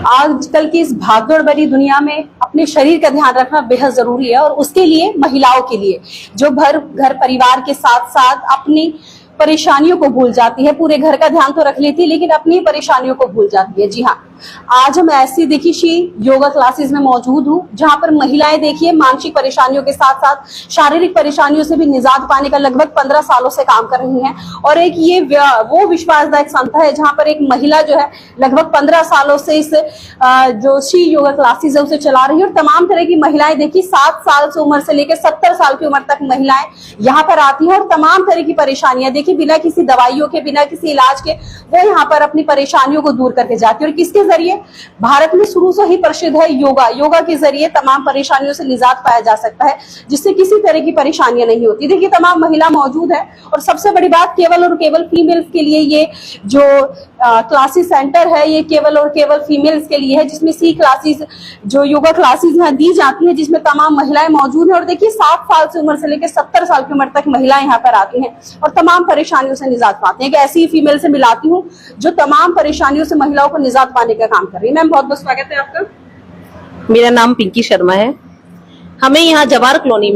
आजकल की इस भागदौड़ भरी दुनिया में अपने शरीर का ध्यान रखना बेहद जरूरी है, और उसके लिए महिलाओं के लिए जो घर परिवार के साथ साथ अपनी परेशानियों को भूल जाती है। पूरे घर का ध्यान तो रख लेती है लेकिन अपनी परेशानियों को भूल जाती है। जी हाँ, आज हम ऐसी देखिए योगा क्लासेस में मौजूद हूँ जहां पर महिलाएं देखिए मानसिक परेशानियों के साथ साथ शारीरिक परेशानियों से भी निजात पाने का लगभग 15 सालों से काम कर रही हैं। और एक ये वो विश्वासदायक संस्था है जहां पर एक महिला जो है लगभग 15 सालों से इस जो श्री योगा क्लासेस है उसे चला रही है। और तमाम तरह की महिलाएं देखिए 7 साल से उम्र से लेकर 70 साल की उम्र तक महिलाएं यहाँ पर आती हैं और तमाम तरह की परेशानियां देखिए बिना किसी दवाइयों के, बिना किसी इलाज के वो यहाँ पर अपनी परेशानियों को दूर करके जाती है। और किसके जरिए? भारत में शुरू से ही प्रसिद्ध है योगा के जरिए तमाम परेशानियों से निजात पाया जा सकता है, जिससे किसी तरह की परेशानियां नहीं होती। देखिए तमाम महिला मौजूद है और सबसे बड़ी बात केवल और केवल फीमेल्स के लिए ये जो क्लासेस सेंटर है ये केवल और केवल फीमेल्स के लिए है, जिसमें सी क्लासेस जो योगा क्लासेस यहाँ दी जाती है जिसमें तमाम महिलाएं मौजूद है। और देखिए 7 साल से उम्र से लेकर 70 साल की उम्र तक महिलाएं यहाँ पर आती हैं और तमाम परेशानियों से निजात पाती हैं। एक ऐसी फीमेल से मिलाती हूँ जो तमाम परेशानियों से महिलाओं को निजात पाने का काम कर रही है। मैम बहुत बहुत स्वागत है आपका। मेरा नाम पिंकी शर्मा है। हमें यहाँ जवाहर कॉलोनी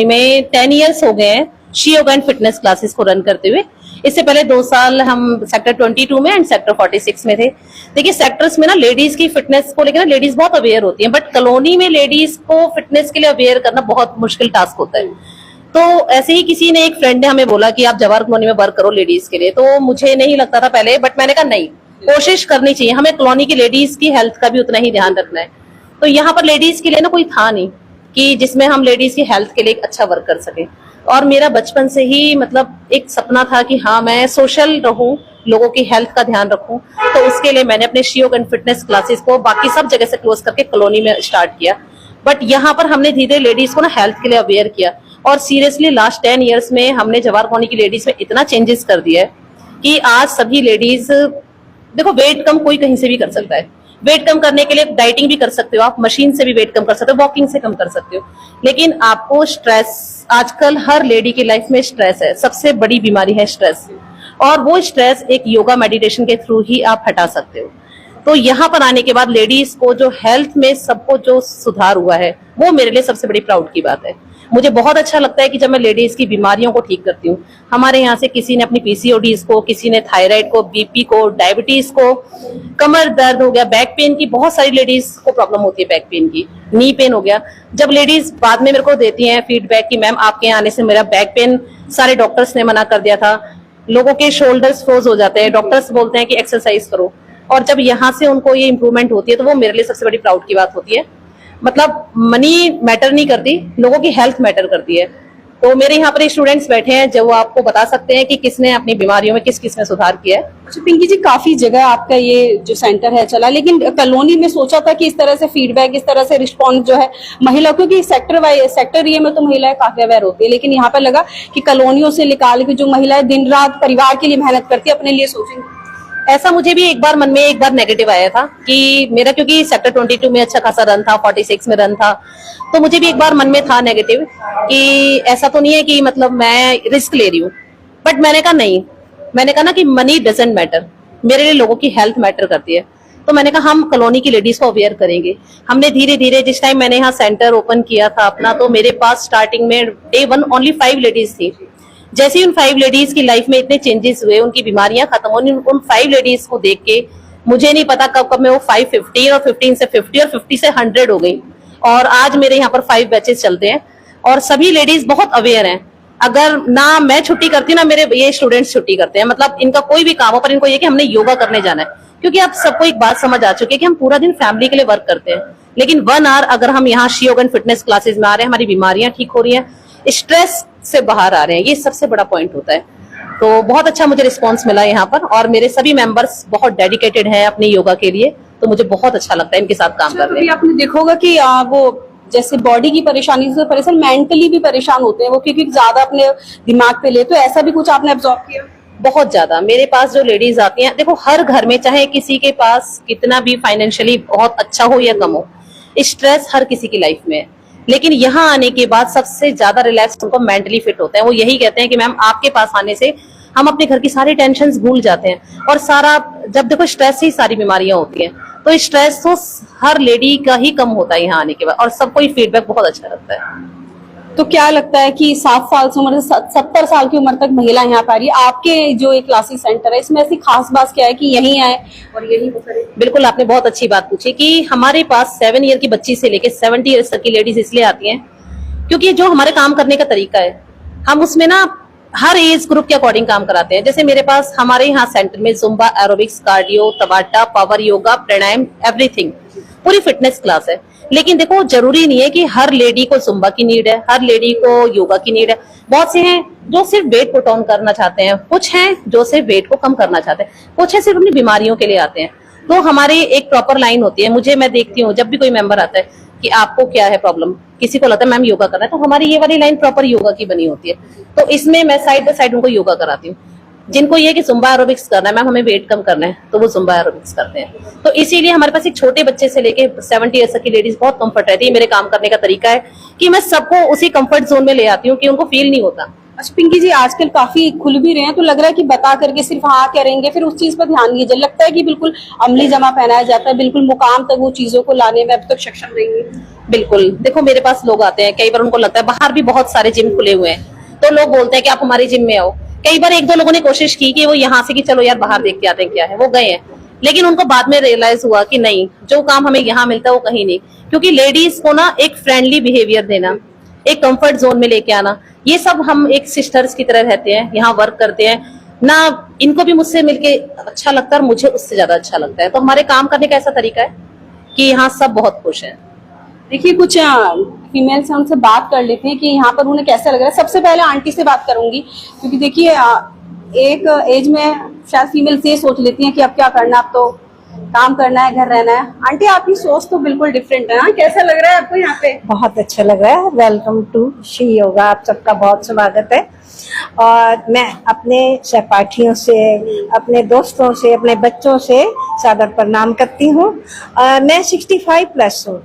में 10 इयर्स हो गए हैं Shri yoga and fitness classes को रन करते हुए। इससे पहले 2 साल हम सेक्टर 22 में एंड सेक्टर 46 में थे। देखिए सेक्टर्स में ना लेडीज की फिटनेस को लेकर ना लेडीज बहुत अवेयर होती हैं, बट कॉलोनी में लेडीज को फिटनेस के लिए अवेयर करना बहुत मुश्किल टास्क होता है। तो ऐसे ही किसी ने, एक फ्रेंड ने हमें बोला कि आप जवाहर कॉलोनी में वर्क करो लेडीज के लिए। तो मुझे नहीं लगता था पहले, बट मैंने कहा नहीं, कोशिश करनी चाहिए, हमें कॉलोनी की लेडीज की हेल्थ का भी उतना ही ध्यान रखना है। तो यहाँ पर लेडीज के लिए ना कोई था नहीं कि जिसमें हम लेडीज की हेल्थ के लिए एक अच्छा वर्क कर सके। और मेरा बचपन से ही मतलब एक सपना था कि हाँ मैं सोशल रहूं, लोगों की हेल्थ का ध्यान रखूं। तो उसके लिए मैंने अपने Shri yoga and fitness classes को बाकी सब जगह से क्लोज करके कॉलोनी में स्टार्ट किया। बट यहाँ पर हमने धीरे लेडीज को ना हेल्थ के लिए अवेयर किया और सीरियसली लास्ट 10 इयर्स में हमने जवाहर कॉलोनी की लेडीज में इतना चेंजेस कर दिया है कि आज सभी लेडीज, देखो वेट कम कोई कहीं से भी कर सकता है। वेट कम करने के लिए डाइटिंग भी कर सकते हो, आप मशीन से भी वेट कम कर सकते हो, वॉकिंग से कम कर सकते हो। लेकिन आपको स्ट्रेस, आजकल हर लेडी की लाइफ में स्ट्रेस है, सबसे बड़ी बीमारी है स्ट्रेस। और वो स्ट्रेस एक योगा मेडिटेशन के थ्रू ही आप हटा सकते हो। तो यहाँ पर आने के बाद लेडीज को जो हेल्थ में सबको जो सुधार हुआ है वो मेरे लिए सबसे बड़ी प्राउड की बात है। मुझे बहुत अच्छा लगता है कि जब मैं लेडीज की बीमारियों को ठीक करती हूँ। हमारे यहाँ से किसी ने अपनी पीसीओडीज को, किसी ने थायराइड को, बीपी को, डायबिटीज को, कमर दर्द हो गया, बैक पेन की, बहुत सारी लेडीज को प्रॉब्लम होती है बैक पेन की, नी पेन हो गया। जब लेडीज बाद में मेरे को देती हैं फीडबैक कि मैम आपके यहाँ आने से मेरा बैक पेन सारे डॉक्टर्स ने मना कर दिया था, लोगों के शोल्डर्स फ्रोज हो जाते हैं, डॉक्टर्स बोलते हैं कि एक्सरसाइज करो, और जब यहाँ से उनको ये इंप्रूवमेंट होती है तो वो मेरे लिए सबसे बड़ी प्राउड की बात होती है। मतलब मनी मैटर नहीं करती, लोगों की हेल्थ मैटर करती है। तो मेरे यहाँ पर स्टूडेंट्स बैठे हैं जो आपको बता सकते हैं कि किसने अपनी बीमारियों में किस ने सुधार किया है। अच्छा पिंकी जी, काफी जगह आपका ये जो सेंटर है चला, लेकिन कॉलोनी में सोचा था कि इस तरह से फीडबैक, इस तरह से रिस्पॉन्स जो है महिला, क्योंकि सेक्टर ये में तो महिलाएं काफी अवेयर होती है, लेकिन यहाँ पर लगा कि कॉलोनियों से निकाल के जो महिलाएं दिन रात परिवार के लिए मेहनत करती है, अपने लिए सोचेंगे। ऐसा मुझे भी एक बार मन में एक बार नेगेटिव आया था कि मेरा, क्योंकि सेक्टर 22 में अच्छा खासा रन था, 46 में रन था, तो मुझे भी एक बार मन में था नेगेटिव कि ऐसा तो नहीं है कि मतलब मैं रिस्क ले रही हूँ। बट मैंने कहा नहीं, मैंने कहा ना कि मनी डजंट मैटर, मेरे लिए लोगों की हेल्थ मैटर करती है। तो मैंने कहा हम कॉलोनी की लेडीज को अवेयर करेंगे। हमने धीरे धीरे, जिस टाइम मैंने यहाँ सेंटर ओपन किया था अपना, तो मेरे पास स्टार्टिंग में डे 1 ओनली 5 लेडीज थी। जैसे ही उन 5 लेडीज की लाइफ में इतने चेंजेस हुए, उनकी बीमारियां खत्म हुई, उन 5 लेडीज को देख के मुझे नहीं पता कब कब मैं वो 5 15 और 15 से 50 और 50 से 100 हो गई। और आज मेरे यहाँ पर 5 बैचेस चलते हैं और सभी लेडीज बहुत अवेयर हैं। अगर ना मैं छुट्टी करती ना मेरे ये स्टूडेंट्स छुट्टी करते हैं, मतलब इनका कोई भी काम हो पर इनको ये कि हमने योगा करने जाना है। क्योंकि अब सबको एक बात समझ आ चुकी है कि हम पूरा दिन फैमिली के लिए वर्क करते हैं, लेकिन 1 आवर अगर हम यहाँ Shri yoga and fitness classes में आ रहे हैं, हमारी बीमारियां ठीक हो रही हैं, स्ट्रेस से बाहर आ रहे हैं, ये सबसे बड़ा पॉइंट होता है। तो बहुत अच्छा मुझे रिस्पांस मिला यहाँ पर और मेरे सभी मेंबर्स बहुत डेडिकेटेड हैं अपने योगा के लिए। तो मुझे बहुत अच्छा लगता है इनके साथ काम करने में। आपने देखा होगा कि वो जैसे बॉडी की परेशानी से परेशान, मेंटली भी परेशान होते हैं वो, क्योंकि ज्यादा अपने दिमाग पे ले, तो ऐसा भी कुछ आपने अब्सॉर्ब किया? बहुत ज्यादा। मेरे पास जो लेडीज आती हैं, देखो हर घर में चाहे किसी के पास कितना भी फाइनेंशियली बहुत अच्छा हो या कम हो, स्ट्रेस हर किसी की लाइफ में है। लेकिन यहाँ आने के बाद सबसे ज्यादा रिलैक्स उनको मेंटली फिट होता है। वो यही कहते हैं कि मैम आपके पास आने से हम अपने घर की सारी टेंशन भूल जाते हैं। और सारा जब देखो स्ट्रेस से ही सारी बीमारियां होती हैं, तो स्ट्रेस तो हर लेडी का ही कम होता है यहाँ आने के बाद, और सबको ये फीडबैक बहुत अच्छा लगता है। तो क्या लगता है कि 7 साल से उम्र से 70 साल की उम्र तक महिला यहाँ पर आ रही है, आपके जो एक क्लासेस सेंटर है इसमें ऐसी खास बात क्या है कि यहीं आए और यहीं वो करें? बिल्कुल, आपने बहुत अच्छी बात पूछी कि हमारे पास 7 ईयर की बच्ची से लेके 70 ईयर्स तक की लेडीज इसलिए आती हैं क्योंकि जो हमारे काम करने का तरीका है, हम उसमें ना हर एज ग्रुप के अकॉर्डिंग काम कराते हैं। जैसे मेरे पास हमारे यहाँ सेंटर में Zumba, aerobics, cardio, Tabata, power yoga, pranayama, everything, पूरी फिटनेस क्लास है। लेकिन देखो, जरूरी नहीं है कि हर लेडी को जुम्बा की नीड है, हर लेडी को योगा की नीड है। बहुत से हैं जो सिर्फ वेट पुट ऑन करना चाहते हैं, कुछ हैं जो सिर्फ वेट को कम करना चाहते हैं, कुछ है सिर्फ अपनी बीमारियों के लिए आते हैं। तो हमारी एक प्रॉपर लाइन होती है। मैं देखती हूँ जब भी कोई मेंबर आता है कि आपको क्या है प्रॉब्लम, किसी को लगता है मैम योगा करना है, तो हमारी ये वाली लाइन प्रॉपर योगा की बनी होती है। तो इसमें मैं साइड बाय साइड उनको योगा कराती हूँ। जिनको ये कि जुम्बा एरोबिक्स करना है, मैम हमें वेट कम करना है, तो वो जुम्बा एरोबिक्स करते हैं। तो इसीलिए हमारे पास एक छोटे बच्चे से लेके 70 ईयर्स की लेडीज बहुत कंफर्ट रहती है। मेरे काम करने का तरीका है कि मैं सबको उसी कंफर्ट जोन में ले आती हूँ कि उनको फील नहीं होता। अच्छा पिंकी जी, आजकल काफी खुल भी रहे हैं, तो लग रहा है कि बता करके सिर्फ हाँ करेंगे, फिर उस चीज पर ध्यान नहीं दिया। लगता है कि बिल्कुल अमली जमा पहनाया जाता है, बिल्कुल मुकाम तक वो चीजों को लाने में अब तक सक्षम नहीं है। बिल्कुल, देखो मेरे पास लोग आते हैं, कई बार उनको लगता है, बाहर भी बहुत सारे जिम खुले हुए हैं, तो लोग बोलते हैं कि आप हमारे जिम में आओ। कई बार 1-2 लोगों ने कोशिश की कि वो यहाँ से कि चलो यार बाहर देख के आते हैं क्या है, वो गए हैं, लेकिन उनको बाद में रियलाइज हुआ कि नहीं, जो काम हमें यहाँ मिलता है वो कहीं नहीं। क्योंकि लेडीज को ना एक फ्रेंडली बिहेवियर देना, एक कंफर्ट जोन में लेके आना, ये सब हम एक सिस्टर्स की तरह रहते हैं, यहाँ वर्क करते हैं ना। इनको भी मुझसे मिलके अच्छा लगता है और मुझे उससे ज्यादा अच्छा लगता है। तो हमारे काम करने का ऐसा तरीका है कि यहाँ सब बहुत खुश हैं। देखिए, कुछ फीमेल से उनसे बात कर लेते हैं कि यहाँ पर उन्हें कैसा लग रहा है। सबसे पहले आंटी से बात करूंगी, क्योंकि देखिए एक एज में शायद फीमेल ये सोच लेती हैं कि अब क्या करना, अब तो काम करना है, घर रहना है। आंटी, आपकी सोच तो बिल्कुल डिफरेंट है। कैसा लग रहा है आपको यहाँ पे? बहुत अच्छा लग रहा है। वेलकम टू श्री योगा, आप सबका बहुत स्वागत है। और मैं अपने सहपाठियों से, अपने दोस्तों से, अपने बच्चों से सादर प्रणाम करती हूँ। मैं 65 प्लस हूँ,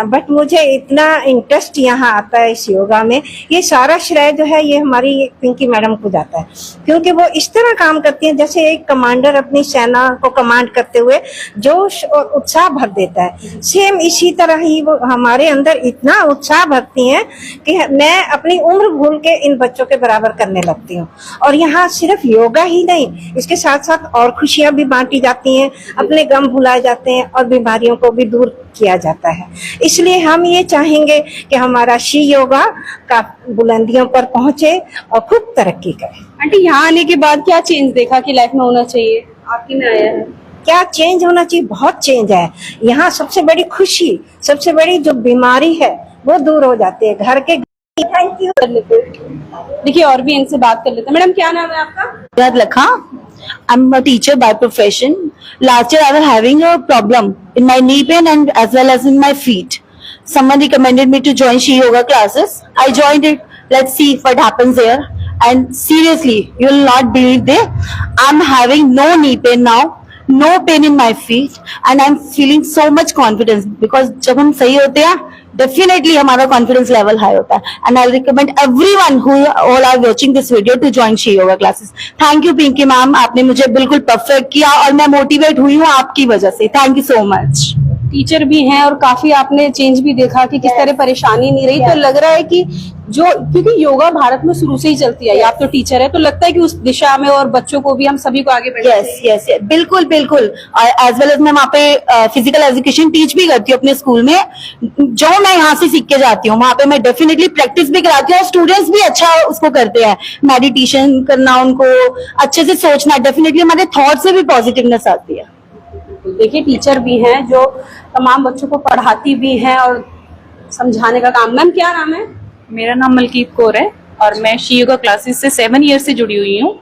बट मुझे इतना इंटरेस्ट यहाँ आता है इस योगा में, ये सारा श्रेय जो है ये हमारी पिंकी मैडम को जाता है, क्योंकि वो इस तरह काम करती हैं जैसे एक कमांडर अपनी सेना को कमांड करते हुए जोश और उत्साह भर देता है। सेम इसी तरह ही वो हमारे अंदर इतना उत्साह भरती हैं कि मैं अपनी उम्र भूल के इन बच्चों के बराबर करने लगती हूँ। और यहाँ सिर्फ योगा ही नहीं, इसके साथ साथ और खुशियां भी बांटी जाती हैं, अपने गम भुलाए जाते हैं और बीमारियों को भी दूर किया जाता है। इसलिए हम ये चाहेंगे कि हमारा श्री योगा का बुलंदियों पर पहुंचे और खूब तरक्की करे। आंटी, यहाँ आने के बाद क्या चेंज देखा कि लाइफ में होना चाहिए, आपकी में आया है? क्या चेंज होना चाहिए? बहुत चेंज है यहाँ। सबसे बड़ी खुशी, सबसे बड़ी जो बीमारी है वो दूर हो जाती है घर के। Thank you. देखिए, और भी इनसे बात कर लेते हैं। मैडम, क्या नाम है आपका? Lakha. I'm a teacher by profession. Last year I was having a problem in my knee pain and as well as in my feet. Someone recommended me to join Shri Yoga classes. I joined it. Let's see what happens there. And seriously, you will not believe this. I'm having no knee pain now, no pain in my feet, and I'm feeling so much confidence because जब हम सही होते हैं, definitely हमारा confidence level high होता है. And I recommend everyone who all are watching this video to join Shri Yoga classes. Thank you Pinky ma'am, आपने मुझे बिल्कुल perfect किया और मैं motivate हुई हूँ आपकी वजह से. Thank you so much. Teacher भी हैं और काफी आपने चेंज भी देखा कि किस तरह परेशानी नहीं रही। तो लग रहा है कि जो, क्योंकि योगा भारत में शुरू से ही चलती है, आप तो टीचर है, तो लगता है कि उस दिशा में और बच्चों को भी हम सभी को आगे बढ़ाना चाहिए। यस यस, बिल्कुल बिल्कुल। एज वेल एज मैं वहाँ पे फिजिकल एजुकेशन टीच भी करती हूँ अपने स्कूल में। जो मैं यहाँ से सीख के जाती हूँ वहाँ पे मैं डेफिनेटली प्रैक्टिस भी कराती हूँ और स्टूडेंट्स भी अच्छा उसको करते हैं। मेडिटेशन करना, उनको अच्छे से सोचना, डेफिनेटली हमारे थॉट से भी पॉजिटिवनेस आती है। देखिए, टीचर भी हैं जो तमाम बच्चों को पढ़ाती भी हैं और समझाने का काम। मैम, क्या नाम है? मेरा नाम मलकीत कौर है और मैं श्री योगा क्लासेस से 7 ईयर से जुड़ी हुई हूँ।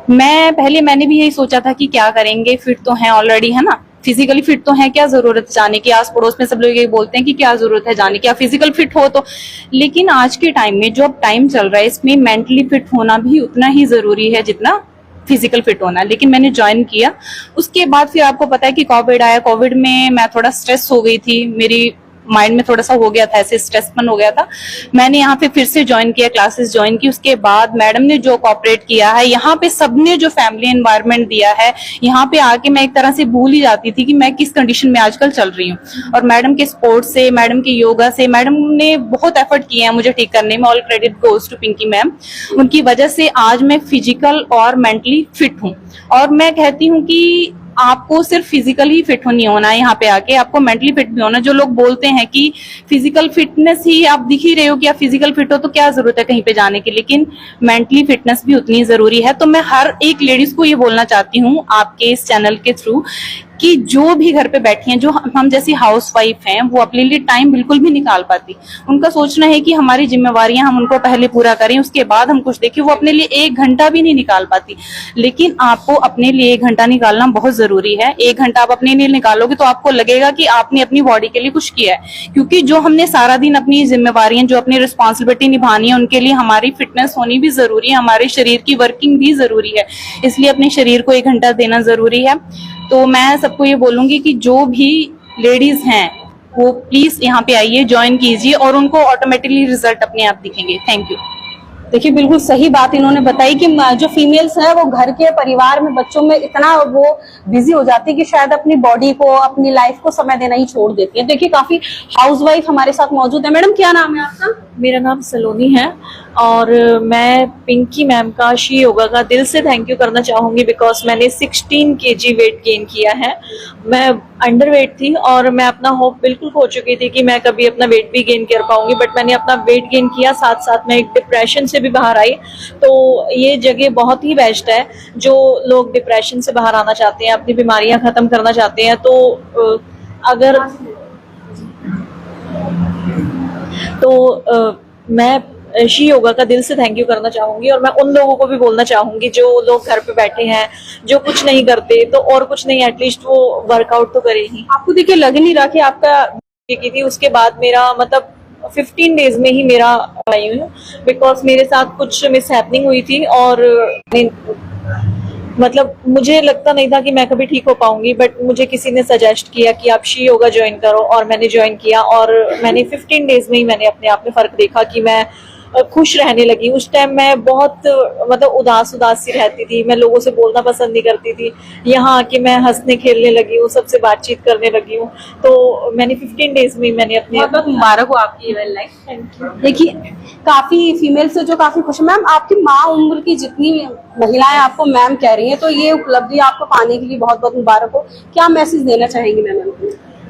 मैंने भी यही सोचा था कि क्या करेंगे, फिट तो हैं ऑलरेडी, है ना, फिजिकली फिट तो है, क्या जरूरत है जाने की। आस पड़ोस में सब लोग ये बोलते हैं कि क्या जरूरत है जाने की, आप फिजिकल फिट हो तो। लेकिन आज के टाइम में जो अब टाइम चल रहा है, इसमें मेंटली फिट होना भी उतना ही जरूरी है जितना फिजिकल फिट होना। लेकिन मैंने ज्वाइन किया, उसके बाद फिर आपको पता है कि कोविड आया। कोविड में मैं थोड़ा स्ट्रेस हो गई थी, मेरी माइंड में थोड़ा सा हो गया था, ऐसे स्ट्रेसपन हो गया था। मैंने यहाँ पे फिर से ज्वाइन किया, क्लासेस ज्वाइन की। उसके बाद मैडम ने जो कोऑपरेट किया है, यहाँ पे सबने जो फैमिली एनवायरनमेंट दिया है, यहाँ पे आके मैं एक तरह से भूल ही जाती थी कि मैं किस कंडीशन में आजकल चल रही हूँ। और मैडम के स्पोर्ट्स से, मैडम के योगा से, मैडम ने बहुत एफर्ट किए हैं मुझे ठीक करने में। All credit goes to Pinky ma'am. उनकी वजह से आज मैं फिजिकल और मेंटली फिट हूँ। और मैं कहती हूँ कि आपको सिर्फ फिजिकली फिट नहीं होना है, यहाँ पे आके आपको मेंटली फिट भी होना। जो लोग बोलते हैं कि फिजिकल फिटनेस ही आप दिख ही रहे हो कि आप फिजिकल फिट हो तो क्या जरूरत है कहीं पे जाने की, लेकिन मेंटली फिटनेस भी उतनी जरूरी है। तो मैं हर एक लेडीज को ये बोलना चाहती हूँ आपके इस चैनल के थ्रू कि जो भी घर पे बैठी हैं, जो हम जैसी हाउसवाइफ हैं, वो अपने लिए टाइम बिल्कुल भी निकाल पाती। उनका सोचना है कि हमारी जिम्मेवारियां हम उनको पहले पूरा करें, उसके बाद हम कुछ देखें। वो अपने लिए 1 घंटा भी नहीं निकाल पाती, लेकिन आपको अपने लिए 1 घंटा निकालना बहुत जरूरी है। 1 घंटा आप अपने लिए निकालोगे तो आपको लगेगा कि आपने अपनी बॉडी के लिए कुछ किया है। क्योंकि जो हमने सारा दिन अपनी जिम्मेवारियां, जो अपनी रिस्पॉन्सिबिलिटी निभानी है, उनके लिए हमारी फिटनेस होनी भी जरूरी है, हमारे शरीर की वर्किंग भी जरूरी है। इसलिए अपने शरीर को 1 घंटा देना जरूरी है। तो मैं सबको ये बोलूंगी कि जो भी लेडीज हैं वो प्लीज यहाँ पे आइए, ज्वाइन कीजिए और उनको ऑटोमेटिकली रिजल्ट अपने आप दिखेंगे। Thank you. देखिए बिल्कुल सही बात इन्होंने बताई कि जो फीमेल्स है वो घर के परिवार में बच्चों में इतना वो बिजी हो जाती है कि शायद अपनी बॉडी को, अपनी लाइफ को समय देना ही छोड़ देती है। देखिए काफी हाउसवाइफ हमारे साथ मौजूद है। मैडम क्या नाम है आपका? मेरा नाम सलोनी है और मैं पिंकी मैम का शी योगा का दिल से थैंक यू करना चाहूँगी बिकॉज मैंने 16 kg वेट गेन किया है। मैं अंडर वेट थी और मैं अपना होप बिल्कुल खो चुकी थी कि मैं कभी अपना वेट भी गेन कर पाऊंगी, बट मैंने अपना वेट गेन किया, साथ साथ मैं एक डिप्रेशन से भी बाहर आई। तो ये जगह बहुत ही बेस्ट है। जो लोग डिप्रेशन से बाहर आना चाहते हैं, अपनी बीमारियां खत्म करना चाहते हैं, मैं शी योगा का दिल से थैंक यू करना चाहूंगी। और मैं उन लोगों को भी बोलना चाहूंगी जो लोग घर पे बैठे हैं, जो कुछ नहीं करते, तो और कुछ नहीं एटलीस्ट वो वर्कआउट तो करे ही। आपको देखिए लग नहीं रहा कि आपका की थी, उसके बाद मेरा मतलब 15 डेज में ही मेरा आई हूँ बिकॉज मेरे साथ कुछ मिसहैपनिंग हुई थी और मतलब मुझे लगता नहीं था कि मैं कभी ठीक हो पाऊंगी, बट मुझे किसी ने सजेस्ट किया कि आप शी योगा ज्वाइन करो और मैंने ज्वाइन किया और मैंने 15 डेज में ही मैंने अपने आप में फर्क देखा कि मैं खुश रहने लगी। उस टाइम मैं बहुत मतलब उदास सी रहती थी, मैं लोगों से बोलना पसंद नहीं करती थी। यहाँ आके मैं हंसने खेलने लगी हूँ, सबसे बातचीत करने लगी हूँ। तो मैंने 15 डेज में मैंने अपने बहुत मुबारक हो आपकी लाइफ। Thank you. देखिए काफी फीमेल से जो काफी खुश। मैम आपकी माँ उम्र की जितनी महिलाएं आपको मैम कह रही हैं, तो ये उपलब्धि आपको पाने के लिए बहुत बहुत मुबारक हो। क्या मैसेज देना चाहेंगी मैम?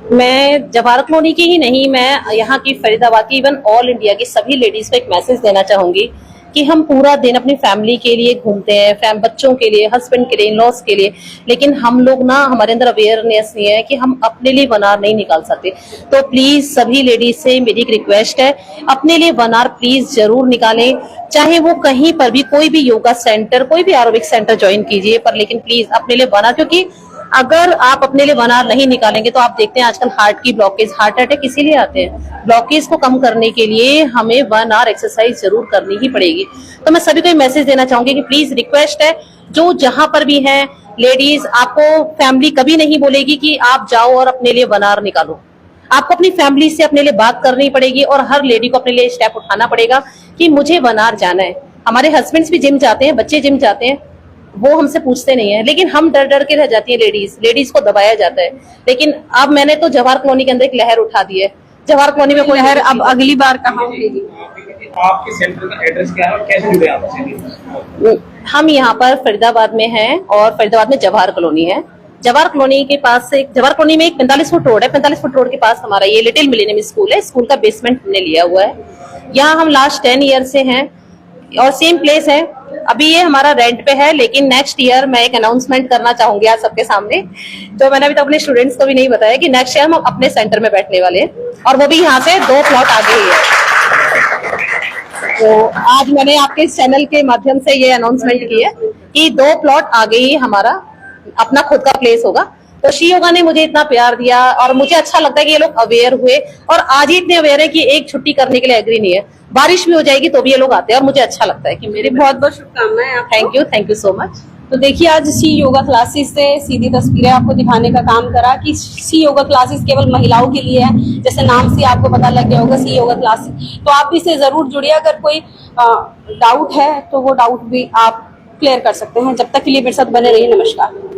मैं जवाहर कॉलोनी की ही नहीं, मैं यहाँ की फरीदाबाद की, इवन ऑल इंडिया की सभी लेडीज को एक मैसेज देना चाहूंगी कि हम पूरा दिन अपनी फैमिली के लिए घूमते हैं, बच्चों के लिए, हस्बैंड के लिए, इन-लॉज के लिए, लेकिन हम लोग ना, हमारे अंदर अवेयरनेस नहीं है कि हम अपने लिए 1 आवर नहीं निकाल सकते। तो प्लीज सभी लेडीज से मेरी एक रिक्वेस्ट है, अपने लिए 1 आवर प्लीज जरूर निकालें। चाहे वो कहीं पर भी, कोई भी योगा सेंटर, कोई भी एरोबिक सेंटर ज्वाइन कीजिए, पर लेकिन प्लीज अपने लिए 1 आवर, क्योंकि अगर आप अपने लिए 1 आवर नहीं निकालेंगे तो आप देखते हैं आजकल हार्ट की ब्लॉकेज, हार्ट अटैक इसीलिए आते हैं। ब्लॉकेज को कम करने के लिए हमें 1 आवर एक्सरसाइज जरूर करनी ही पड़ेगी। तो मैं सभी को मैसेज देना चाहूंगी कि प्लीज रिक्वेस्ट है, जो जहां पर भी हैं लेडीज, आपको फैमिली कभी नहीं बोलेगी कि आप जाओ और अपने लिए 1 आवर निकालो। आपको अपनी फैमिली से अपने लिए बात करनी पड़ेगी और हर लेडी को अपने लिए स्टेप उठाना पड़ेगा कि मुझे 1 आवर जाना है। हमारे हस्बैंड्स भी जिम जाते हैं, बच्चे जिम जाते हैं, वो हमसे पूछते नहीं है, लेकिन हम डर डर के रह जाती है। लेडीज को दबाया जाता है। लेकिन अब मैंने तो जवाहर कॉलोनी के अंदर एक लहर उठा दी है। जवाहर कॉलोनी में कोई लहर अब अगली बार कहाँ होगी? आपके सेंटर का एड्रेस क्या है और कैसे जुड़े आप इससे? हम यहाँ पर फरीदाबाद में हैं और फरीदाबाद में जवाहर कॉलोनी है। जवाहर कॉलोनी के पास से, जवाहर कॉलोनी में एक 45 फुट रोड है, 45 फुट रोड के पास हमारा ये लिटिल मिलेनियम स्कूल है। स्कूल का बेसमेंट हमने लिया हुआ है। यहाँ हम लास्ट 10 ईयर से हैं और सेम प्लेस है। अभी ये हमारा रेंट पे है, लेकिन नेक्स्ट ईयर मैं एक अनाउंसमेंट करना चाहूंगी आज सबके सामने। तो मैंने अभी तो अपने स्टूडेंट्स को भी नहीं बताया कि नेक्स्ट ईयर हम अपने सेंटर में बैठने वाले हैं और वो भी यहाँ से 2 प्लॉट आगे ही है। तो आज मैंने आपके इस चैनल के माध्यम से ये अनाउंसमेंट की है कि 2 प्लॉट आगे ही हमारा अपना खुद का प्लेस होगा। तो शी योगा ने मुझे इतना प्यार दिया और मुझे अच्छा लगता है कि ये लोग अवेयर हुए और आज ही इतने अवेयर है कि एक छुट्टी करने के लिए एग्री नहीं है। बारिश भी हो जाएगी तो भी ये लोग आते हैं और मुझे अच्छा लगता है कि मेरे बहुत बहुत शुभकामनाएं। Thank you so much. तो देखिए आज सी योगा क्लासेस से सीधी तस्वीरें आपको दिखाने का काम करा कि सी योगा क्लासेस केवल महिलाओं के लिए है। जैसे नाम से आपको पता लग गया होगा सी योगा क्लासेस, तो आप इससे जरूर जुड़िए। अगर कोई डाउट है तो वो डाउट भी आप क्लियर कर सकते हैं। जब तक के लिए मेरे साथ बने रहिए, नमस्कार।